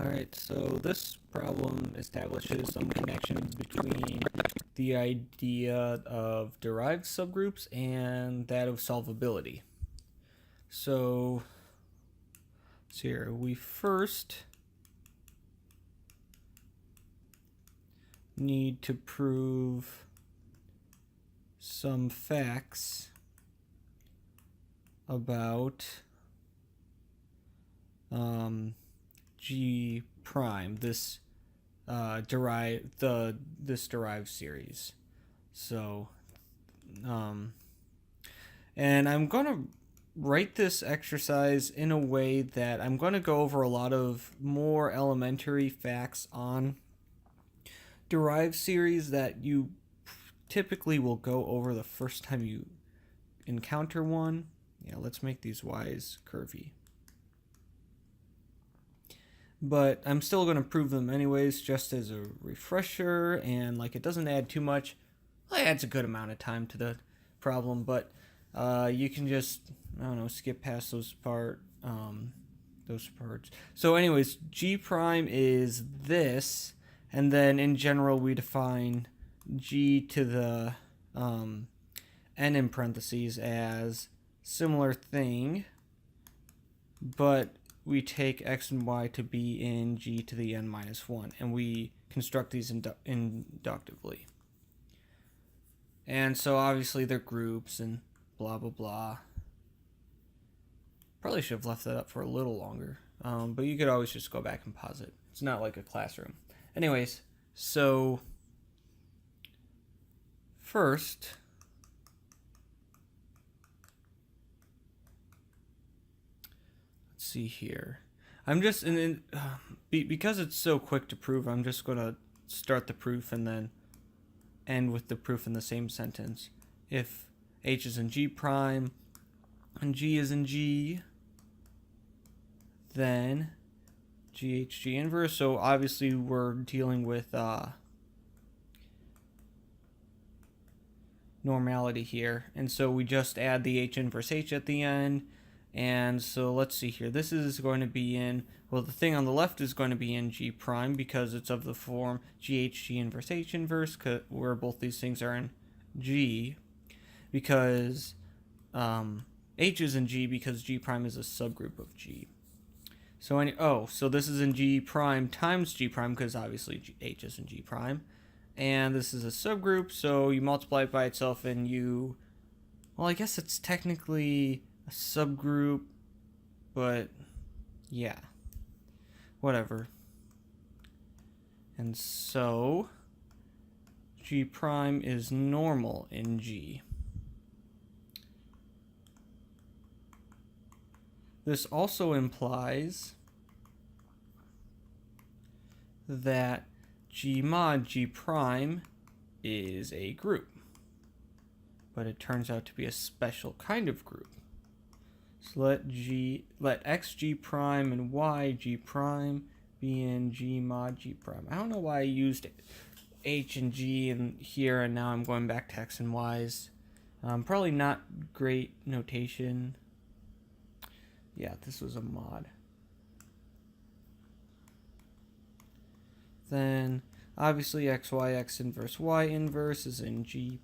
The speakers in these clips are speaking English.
Alright, so this problem establishes some connections between the idea of derived subgroups and that of solvability. So here we first need to prove some facts about G prime, this derived series. So and I'm gonna write this exercise in a way that I'm going to go over a lot of more elementary facts on derived series that you typically will go over the first time you encounter one. Yeah, let's make these y's curvy. But I'm still going to prove them anyways, just as a refresher, and like it doesn't add too much. Well, it adds a good amount of time to the problem, but you can just, I don't know, skip past those parts. So anyways, G prime is this, and then in general we define G to the n in parentheses as similar thing, but we take x and y to be in G to the n minus 1, and we construct these inductively. And so obviously they're groups and blah blah blah. Probably should have left that up for a little longer, but you could always just go back and pause it. It's not like a classroom. Anyways, so first, let's see here. I'm just because it's so quick to prove, I'm just going to start the proof and then end with the proof in the same sentence. If H is in G prime and G is in G, then GHG inverse. So obviously we're dealing with normality here, and so we just add the H inverse H at the end. And so let's see here, this is going to be in, well, the thing on the left is going to be in G prime because it's of the form GHG inverse H inverse, where both these things are in G, because H is in G because G prime is a subgroup of G. So so this is in G prime times G prime because obviously H is in G prime, and this is a subgroup, so you multiply it by itself and you, well, I guess it's technically a subgroup, but yeah, whatever. And so G prime is normal in G. This also implies that G mod G prime is a group, but it turns out to be a special kind of group. So let X G prime and Y G prime be in G mod G prime. I don't know why I used H and G in here and now I'm going back to X and Y's. Probably not great notation. Yeah, this was a mod. Then obviously XY X inverse Y inverse is in G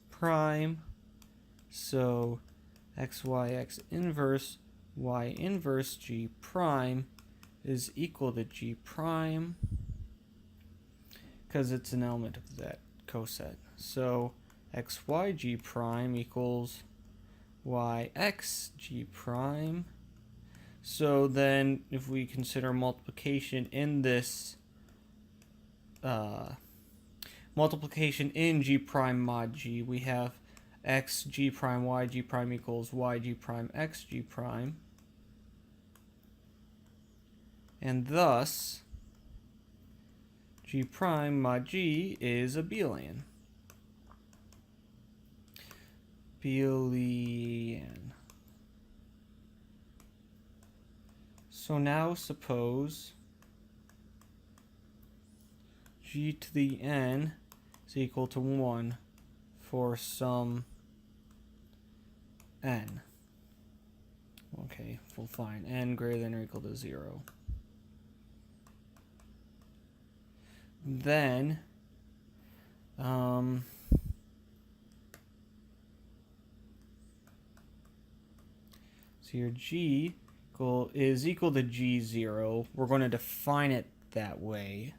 prime. So XY X inverse Y inverse G prime is equal to G prime because it's an element of that coset. So XY G prime equals YX G prime. So then if we consider multiplication in this multiplication in G prime mod G, we have X G prime Y G prime equals Y G prime X G prime, and thus G prime mod G is abelian. So now suppose G to the n is equal to 1 for some n. Okay, well fine, n greater than or equal to 0. then so your G is equal to G0. We're going to define it that way.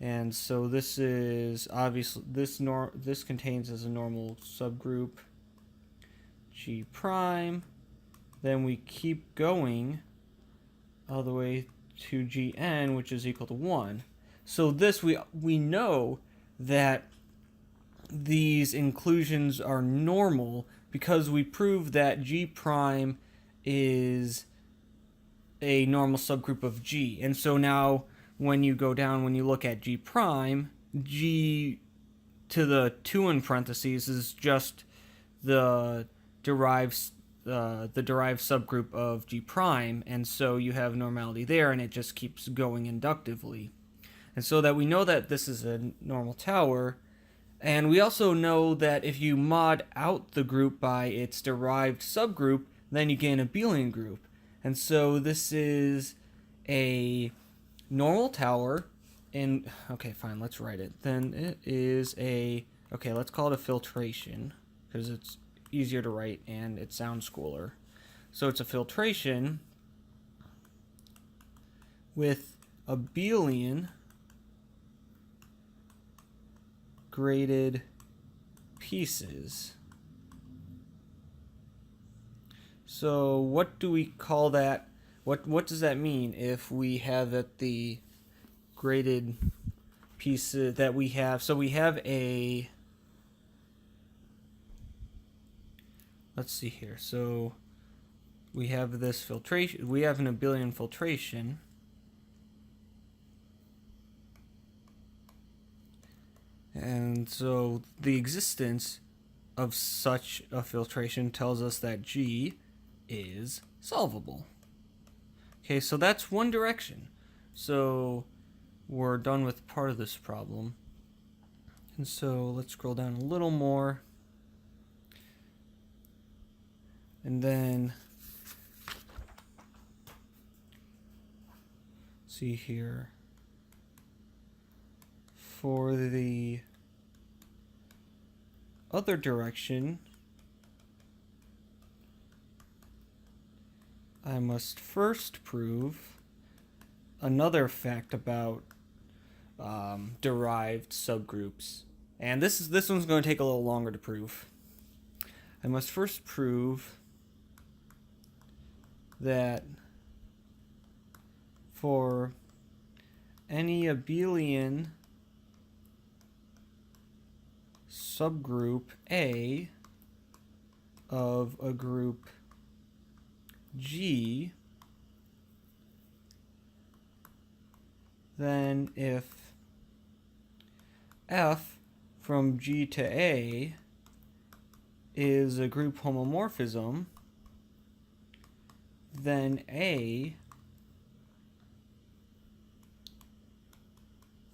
And so this is obviously this contains as a normal subgroup G prime. Then we keep going all the way to Gn, which is equal to 1. So this we know that these inclusions are normal because we prove that G prime is a normal subgroup of G. And so now when you go down, when you look at G prime, G to the 2 in parentheses is just the derived subgroup of G prime, and so you have normality there, and it just keeps going inductively. And so that we know that this is a normal tower, and we also know that if you mod out the group by its derived subgroup, then you get an abelian group. And so this is a normal tower, and okay, fine, let's write it. Then it is okay, let's call it a filtration, because it's easier to write and it sounds cooler. So it's a filtration with abelian graded pieces. So what do we call that? What does that mean if we have that the graded pieces that we have? So we have a, let's see here. So we have this filtration. We have an abelian filtration. And so the existence of such a filtration tells us that G is solvable. Okay, so that's one direction. So we're done with part of this problem. And so let's scroll down a little more. And then see here. For the other direction, I must first prove another fact about derived subgroups. And this one's going to take a little longer to prove. I must first prove that for any abelian subgroup A of a group G, then if F from G to A is a group homomorphism, then A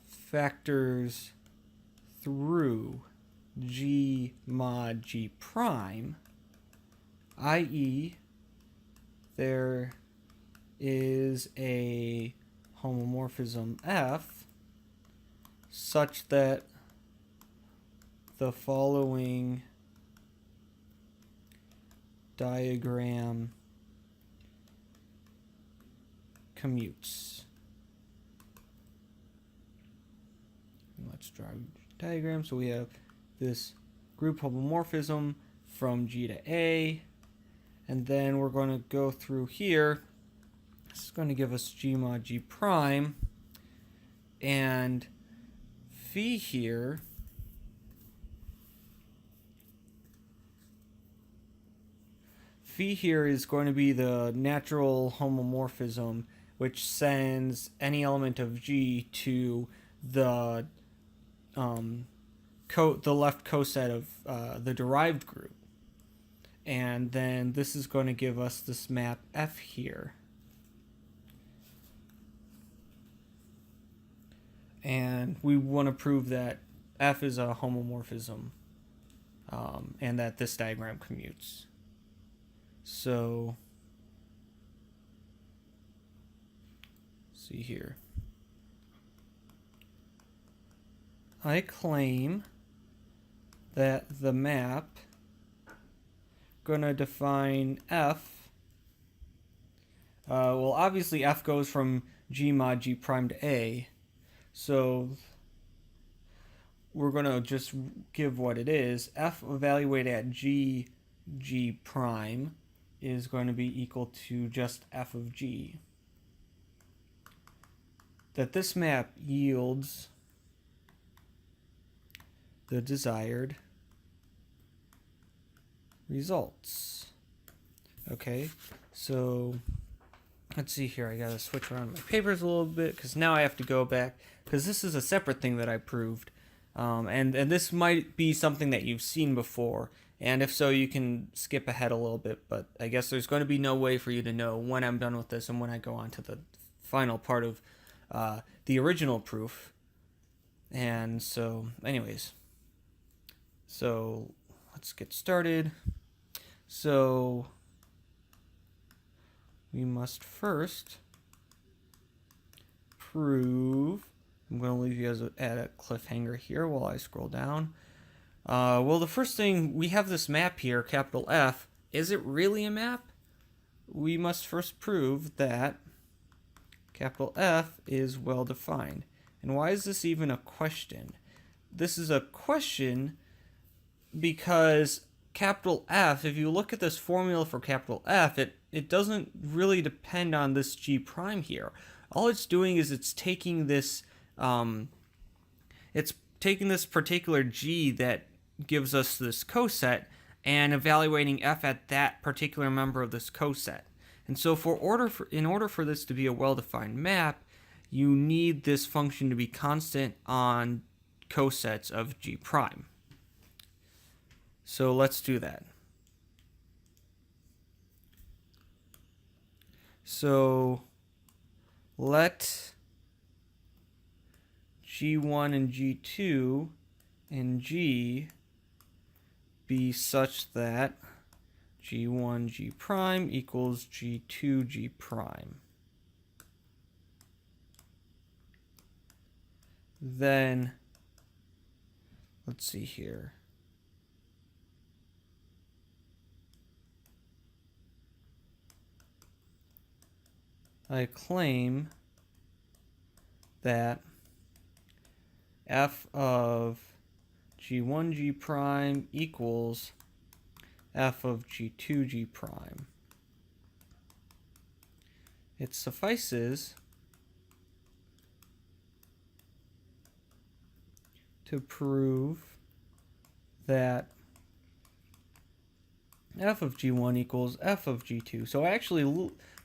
factors through G mod G prime, i.e. there is a homomorphism F such that the following diagram commutes. Let's draw a diagram. So we have this group homomorphism from G to A, and then we're going to go through here. This is going to give us G mod G prime, and phi here is going to be the natural homomorphism which sends any element of G to the left coset of the derived group. And then this is going to give us this map F here. And we want to prove that F is a homomorphism and that this diagram commutes. So see here. I claim that the map gonna define f. Well, obviously f goes from G mod G prime to A, so we're gonna just give what it is. F evaluated at G prime is going to be equal to just f of G. That this map yields the desired results. Okay, so let's see here. I gotta switch around my papers a little bit because now I have to go back because this is a separate thing that I proved, and this might be something that you've seen before, and if so, you can skip ahead a little bit. But I guess there's going to be no way for you to know when I'm done with this and when I go on to the final part of the original proof. And so, anyways, so let's get started. So we must first prove. I'm going to leave you at a cliffhanger here while I scroll down. Well, the first thing, we have this map here, capital F. Is it really a map? We must first prove that capital F is well defined. And why is this even a question? This is a question because capital F, if you look at this formula for capital F, it doesn't really depend on this G prime here. All it's doing is it's taking this particular G that gives us this coset and evaluating F at that particular member of this coset. And so in order for this to be a well-defined map, you need this function to be constant on cosets of G prime. So let's do that. So let G1 and G2 and G be such that G1 G prime equals G2 G prime. Then let's see here. I claim that f of G1 G prime equals f of G2 G prime. It suffices to prove that f of G1 equals f of G2. So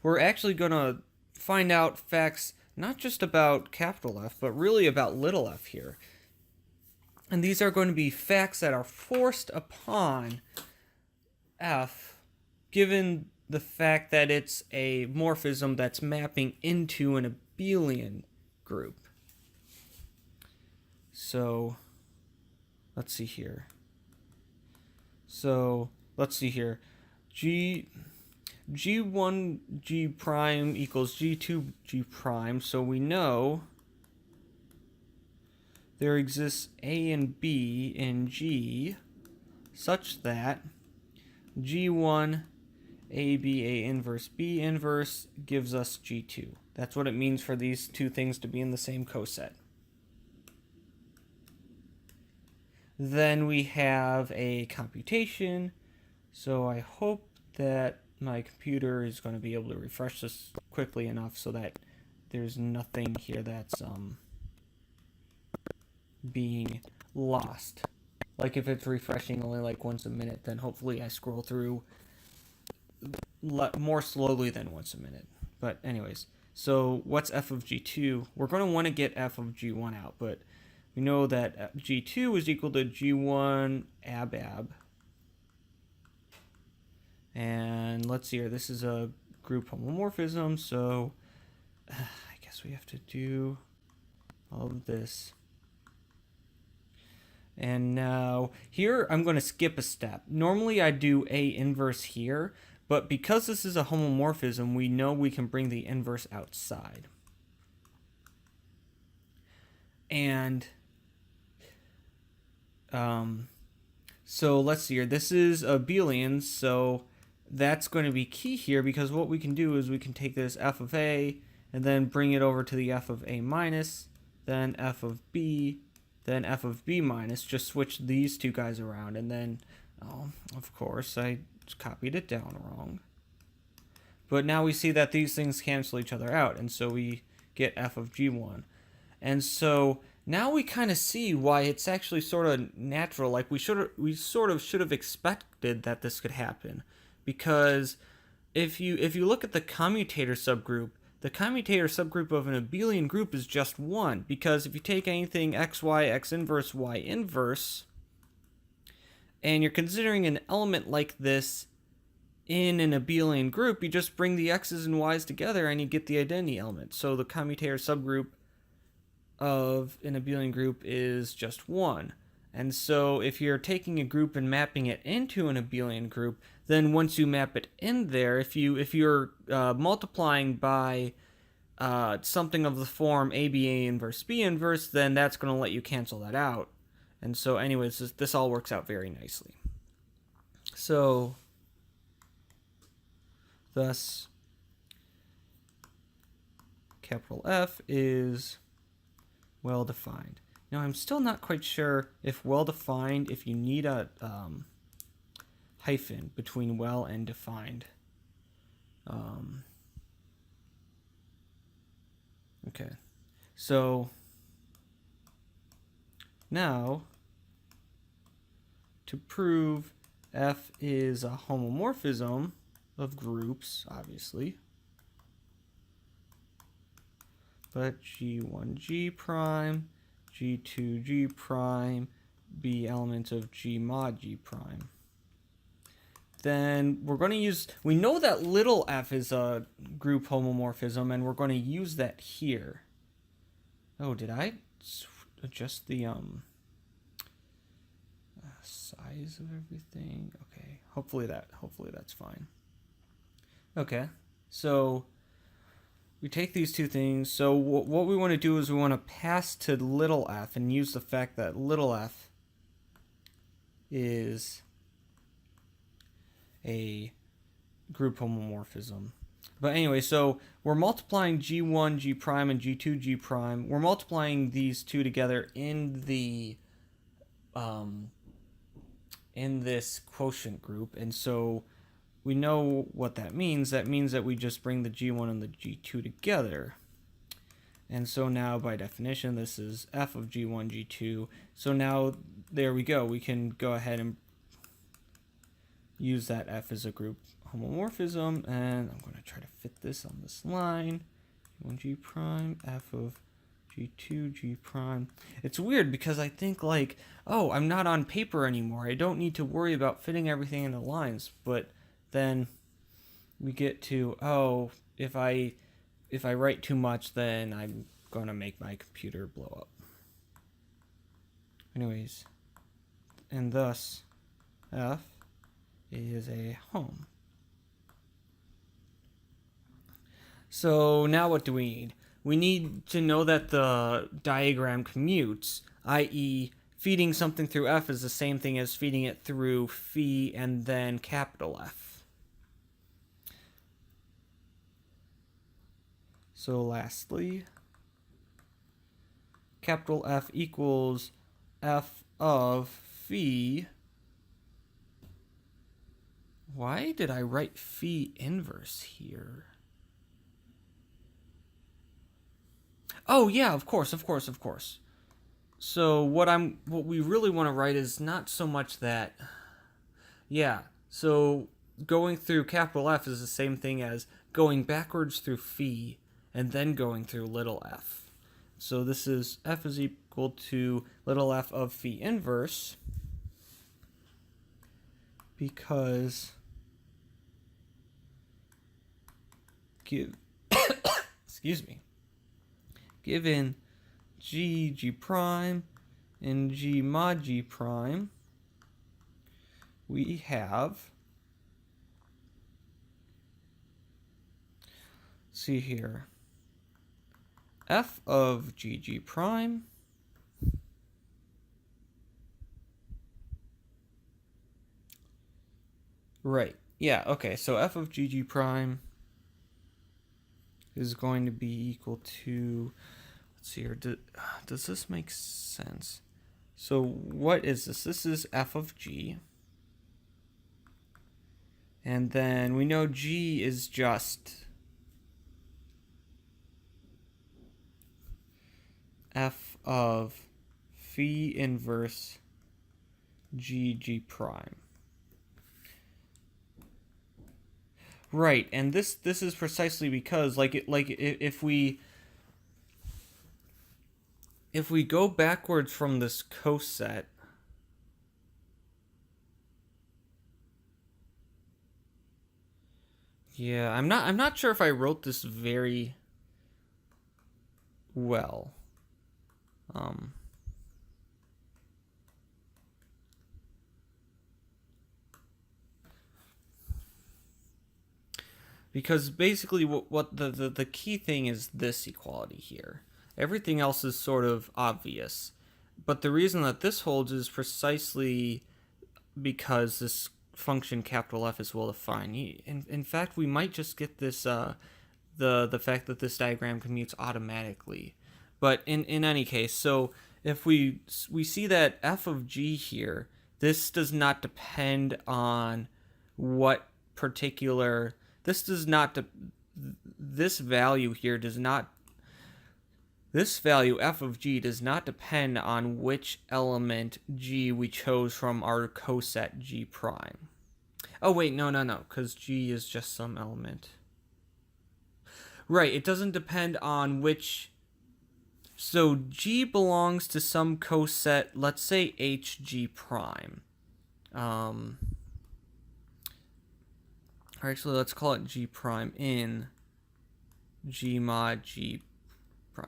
we're actually going to find out facts not just about capital F, but really about little f here. And these are going to be facts that are forced upon F, given the fact that it's a morphism that's mapping into an abelian group. So let's see here. G1 G prime equals G2 G prime. So we know there exists A and B in G such that G1 AB A inverse B inverse gives us G2. That's what it means for these two things to be in the same coset. Then we have a computation. So I hope that my computer is going to be able to refresh this quickly enough so that there's nothing here that's being lost. Like if it's refreshing only like once a minute, then hopefully I scroll through more slowly than once a minute. But anyways, so what's f of G2? We're going to want to get f of G1 out, but we know that G2 is equal to G1 ab. And let's see here, this is a group homomorphism, so I guess we have to do all of this. And now here I'm going to skip a step. Normally I do A inverse here, but because this is a homomorphism, we know we can bring the inverse outside. And so let's see here. This is abelian, so that's going to be key here, because what we can do is we can take this f of a and then bring it over to the f of a minus, then f of b, then f of b minus. Just switch these two guys around, and then, of course, I copied it down wrong. But now we see that these things cancel each other out, and so we get f of g1. And so now we kind of see why it's actually sort of natural. Like we sort of should have expected that this could happen, because if you look at the commutator subgroup, the commutator subgroup of an abelian group is just 1, because if you take anything xy, x inverse, y inverse, and you're considering an element like this in an abelian group, you just bring the x's and y's together and you get the identity element. So the commutator subgroup of an abelian group is just 1. And so if you're taking a group and mapping it into an abelian group, then once you map it in there, if you're multiplying by something of the form ABA inverse B inverse, then that's going to let you cancel that out. And so anyways, this all works out very nicely. So thus, capital F is well-defined. Now, I'm still not quite sure if well-defined, if you need a hyphen between well and defined. Okay, so now to prove F is a homomorphism of groups, obviously, but G1G prime, G2G prime, be elements of G mod G prime. Then we're going to use, we know that little f is a group homomorphism, and we're going to use that here. Oh, did I adjust the size of everything? Okay, hopefully that's fine. Okay, so we take these two things. So what we want to do is we want to pass to little f and use the fact that little f is a group homomorphism. But anyway, so we're multiplying G1, G prime, and G2, G prime. We're multiplying these two together in the in this quotient group, and so we know what that means. That means that we just bring the G1 and the G2 together. And so now, by definition, this is f of G1, G2. So now, there we go. We can go ahead and use that f as a group homomorphism. And I'm going to try to fit this on this line. G1, G prime, f of G2, G prime. It's weird because I think like, oh, I'm not on paper anymore. I don't need to worry about fitting everything into lines. But then we get to, oh, if I write too much, then I'm going to make my computer blow up. Anyways, and thus f is a home. So now what do we need? We need to know that the diagram commutes, i.e. feeding something through f is the same thing as feeding it through phi and then capital F. So lastly, capital F equals f of phi. Why did I write phi inverse here? Oh yeah, of course. So what we really want to write is not so much that, yeah, so going through capital F is the same thing as going backwards through phi and then going through little f. So this is f is equal to little f of phi inverse, because excuse me, given G, G prime, and G mod G prime, we have, see here, f of G, G prime Right. Yeah, okay, so f of GG prime is going to be equal to, let's see here, does this make sense? So what is this? This is f of g. And then we know g is just f of phi inverse g prime. Right, and this is precisely because if we go backwards from this coset, yeah, I'm not sure if I wrote this very well. Because basically what the key thing is this equality here. Everything else is sort of obvious. But the reason that this holds is precisely because this function capital F is well defined. In fact, we might just get this the fact that this diagram commutes automatically. But in any case, so if we see that f of g here, this does not depend on what particular, this does not this value here does not, this value f of g does not depend on which element g we chose from our coset g prime. Oh wait, no, because g is just some element. Right, it doesn't depend on which, so g belongs to some coset, let's say hg prime. Or actually, let's call it g prime in g mod g prime.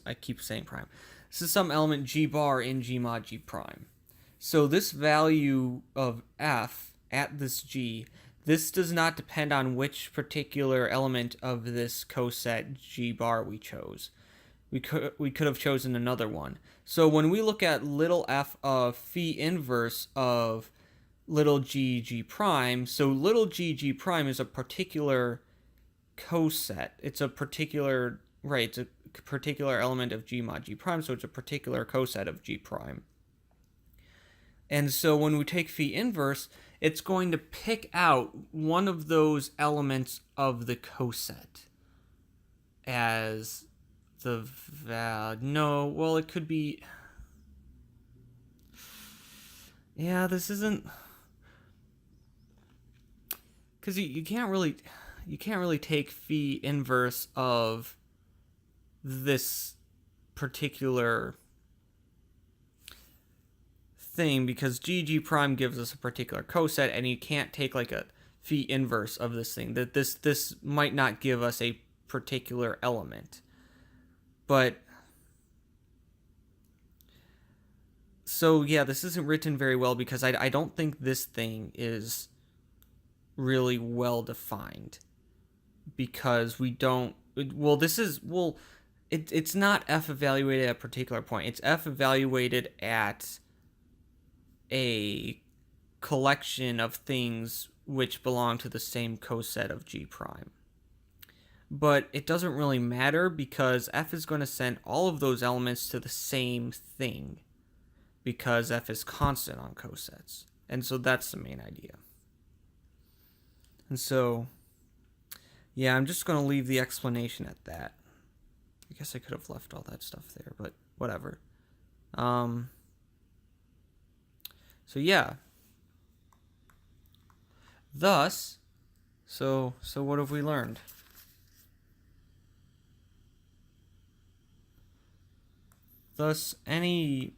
I keep saying prime. This is some element g bar in g mod g prime. So this value of f at this g, this does not depend on which particular element of this coset g bar we chose. We could have chosen another one. So when we look at little f of phi inverse of little g prime, so little g prime is a particular coset. It's a particular, right, it's a particular element of g mod g prime, so it's a particular coset of g prime. And so when we take phi inverse, it's going to pick out one of those elements of the coset as the no, well, it could be, yeah, this isn't, because you can't really take phi inverse of this particular thing, because g prime gives us a particular coset, and you can't take like a phi inverse of this thing. That this might not give us a particular element. But so yeah, this isn't written very well because I don't think this thing is really well defined, because we don't, well, this is, well, it's not f evaluated at a particular point. It's f evaluated at a collection of things which belong to the same coset of g prime. But it doesn't really matter because f is going to send all of those elements to the same thing, because f is constant on cosets. And so that's the main idea. And so, yeah, I'm just going to leave the explanation at that. I guess I could have left all that stuff there, but whatever. So yeah. Thus, so what have we learned? Thus, any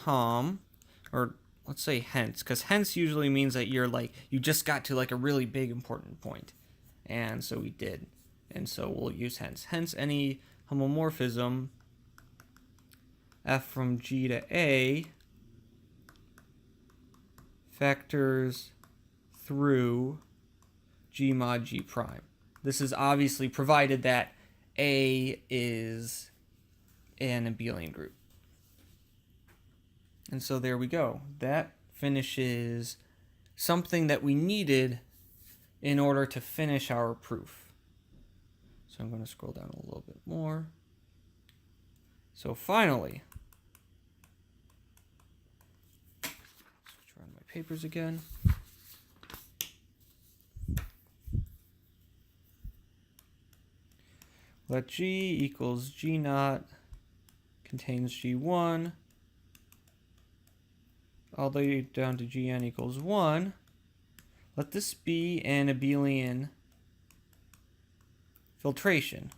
or let's say hence, because hence usually means that you're like, you just got to like a really big important point. And so we did. And so we'll use hence. Hence, any homomorphism f from g to a factors through g mod g prime. This is obviously provided that a is an abelian group. And so there we go. That finishes something that we needed in order to finish our proof. So I'm going to scroll down a little bit more. So finally, switch around my papers again. Let G equals G naught contains G1 all the way down to Gn equals 1. Let this be an abelian filtration.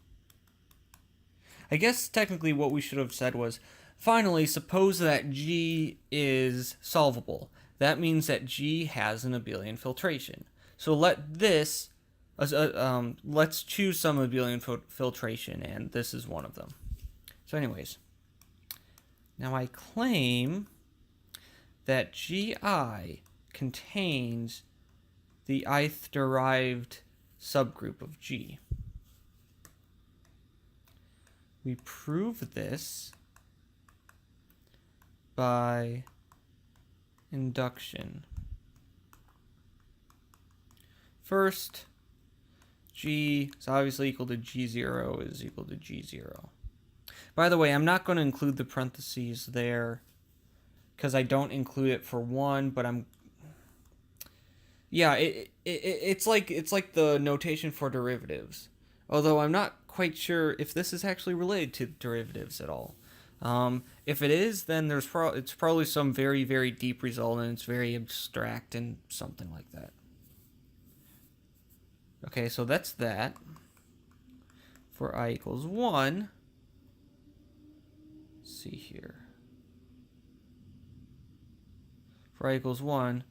I guess technically what we should have said was, finally, suppose that G is solvable. That means that G has an abelian filtration. So let this, let's choose some abelian filtration, and this is one of them. So anyways, now I claim that Gi contains the ith derived subgroup of G. We prove this by induction. First, G is obviously equal to G0 is equal to G0. By the way, I'm not going to include the parentheses there because I don't include it for 1, but I'm... Yeah, it's like the notation for derivatives. Although I'm not quite sure if this is actually related to derivatives at all. If it is, then it's probably some very, very deep result, and it's very abstract and something like that. Okay, so that's that. For I equals 1, let's see here. For I equals 1,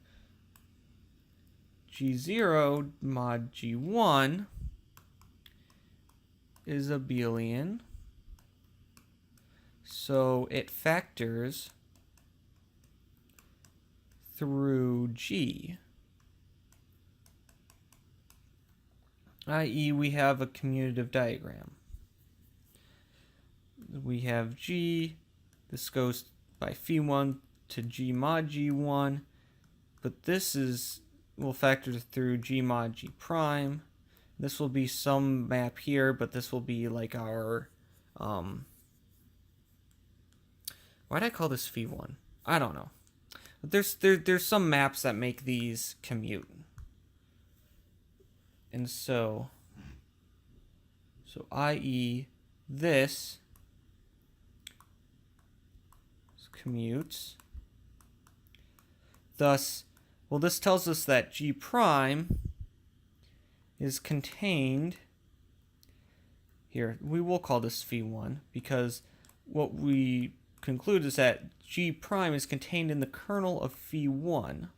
G0 mod G1 is abelian. So it factors through G. i.e. we have a commutative diagram. We have G, this goes by phi1 to G mod G1, but this will factor through G mod G prime. This will be some map here, but this will be like our, why'd I call this phi1? I don't know. But there's some maps that make these commute. And so i.e. this commutes. Thus, well, this tells us that G prime is contained here. We will call this phi1 because what we conclude is that G prime is contained in the kernel of phi1.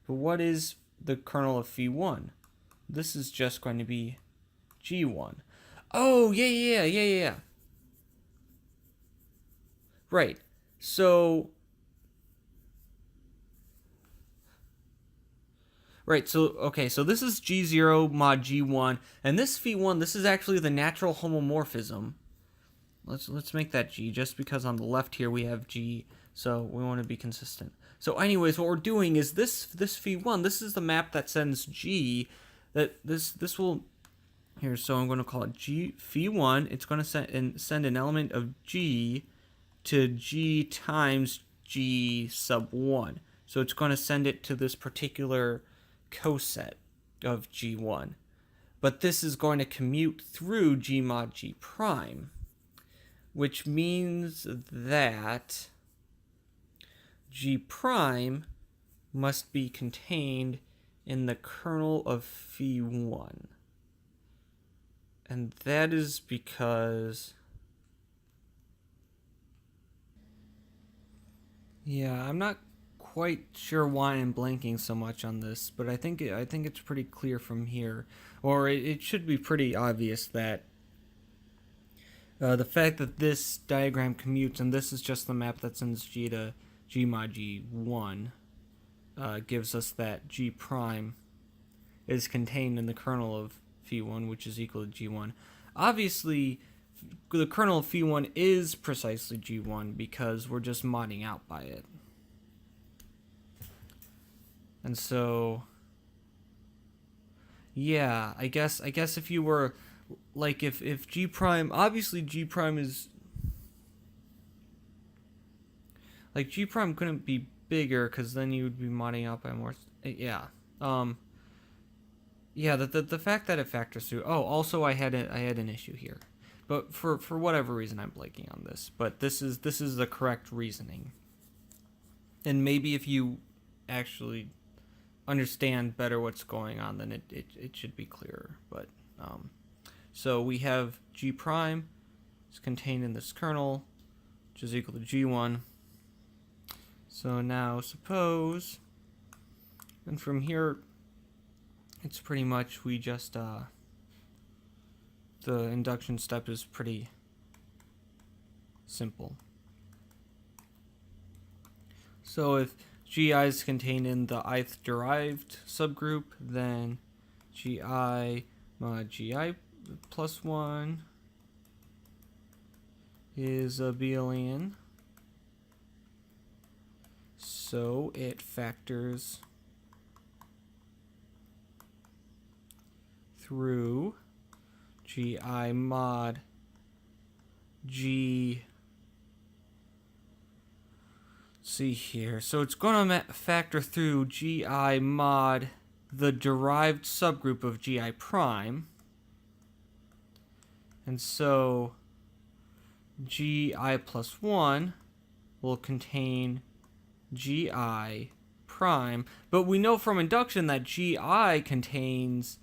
But what is the kernel of phi1? This is just going to be G1. Oh, yeah. Right. So okay, so this is G0 mod G1, and this phi1, this is actually the natural homomorphism. Let's make that G, just because on the left here we have G, so we want to be consistent. So anyways, what we're doing is this phi1, this is the map that sends G, that this will, here, so I'm going to call it G phi1, it's going to send an element of G to G times G sub 1. So it's going to send it to this particular coset of G1. But this is going to commute through G mod G prime, which means that G prime must be contained in the kernel of phi1. And that is because... Yeah, I'm not quite sure why I'm blanking so much on this, but I think it's pretty clear from here, or it should be pretty obvious that the fact that this diagram commutes, and this is just the map that sends G to G mod G1, gives us that G prime is contained in the kernel of phi1, which is equal to G1. Obviously, the kernel of phi1 is precisely G1 because we're just modding out by it. And so, yeah, I guess if you were, like, if G prime, obviously G prime is, like, G prime couldn't be bigger, because then you would be modding out by more, yeah. Yeah, the fact that it factors through, oh, also I had an issue here. But for whatever reason, I'm blanking on this. But this is the correct reasoning. And maybe if you actually understand better what's going on, then it should be clearer. But so we have G prime is contained in this kernel, which is equal to G1. So now suppose, and from here, it's pretty much we just the induction step is pretty simple. So if Gi is contained in the ith derived subgroup, then Gi mod Gi plus 1 is Abelian. So it factors through Gi mod G. Let's see here. So it's going to factor through Gi mod the derived subgroup of Gi prime. And so Gi plus 1 will contain Gi prime. But we know from induction that Gi contains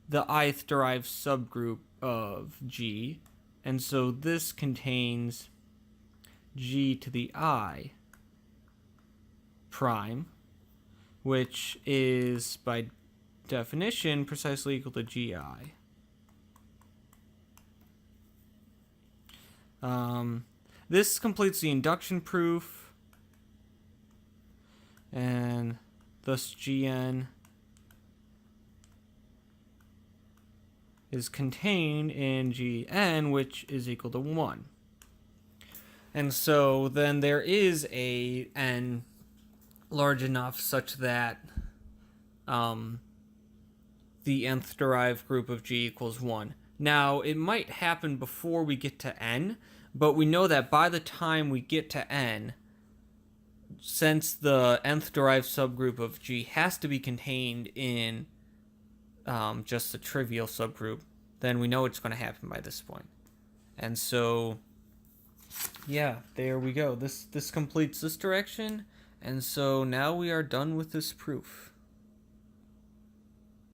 the ith derived subgroup of G. And so this contains G to the I prime, which is by definition precisely equal to Gi. This completes the induction proof, and thus Gn is contained in Gn, which is equal to 1. And so then there is a n large enough such that the nth derived group of G equals 1. Now, it might happen before we get to n, but we know that by the time we get to n, since the nth derived subgroup of G has to be contained in just the trivial subgroup, then we know it's going to happen by this point. And so, yeah, there we go. This completes this direction, and so now we are done with this proof.